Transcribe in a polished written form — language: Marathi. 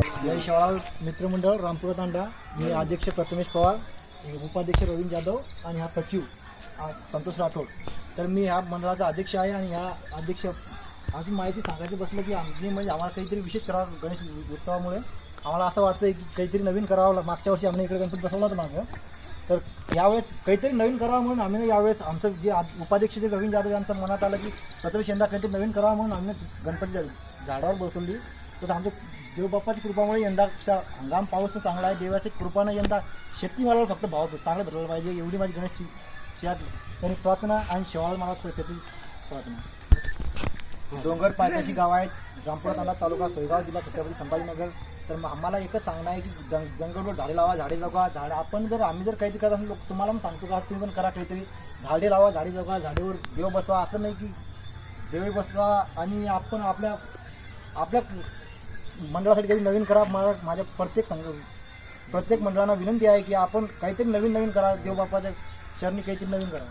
जय शाळा मित्रमंडळ रामपुरा तांडा। मी अध्यक्ष प्रथमेश पवार, उपाध्यक्ष रवींद्र जाधव आणि हा सचिव संतोष राठोड। तर मी ह्या मंडळाचा अध्यक्ष आहे आणि ह्या अध्यक्ष आधी माहिती सांगायचं बसलं की आम्ही म्हणजे आम्हाला काहीतरी विशेष करावं गणेश उत्सवामुळे। आम्हाला असं वाटतं की काहीतरी नवीन करावं। मागच्या वर्षी आम्ही इकडे गणपती बसवला होता मागं, तर यावेळेस काहीतरी नवीन करावं म्हणून आम्ही यावेळेस आमचं जे उपाध्यक्ष जे रवींद्र जाधव यांचं मनात आलं की प्रथमेश यंदा काहीतरी नवीन करावं म्हणून आम्ही गणपती झाडावर बसवली। तर आमच्या देवबाप्पाची कृपामुळे यंदाचा हंगाम पाऊस तर चांगला आहे। देवाच्या कृपानं यंदा शेतीमालाला फक्त भाव चांगला भेटला पाहिजे एवढी माझी गणेश त्यांनी प्रार्थना आणि शेवाळ मला शेती प्रार्थना। डोंगर पायथ्याशी गाव आहेत, रामपुरा तांडा तालुका सोयगाव, जिल्हा छत्रपती संभाजीनगर। तर मग आम्हाला एकच सांगणं आहे की जंगलवर झाडे लावा, झाडे जगवा। झाडे आपण जर आम्ही जर काहीतरी करत असेल लोक तुम्हाला पण सांगतो का तुम्ही पण करा काहीतरी, झाडे लावा, झाडे जगवा, झाडेवर देव बसवा। असं नाही की देव बसवा आणि आपण आपल्या मंडळासाठी काही नवीन करा। माझ्या प्रत्येक मंडळांना विनंती आहे की आपण काहीतरी नवीन करा, देवबाप्पाच्या चरणी काहीतरी नवीन करा।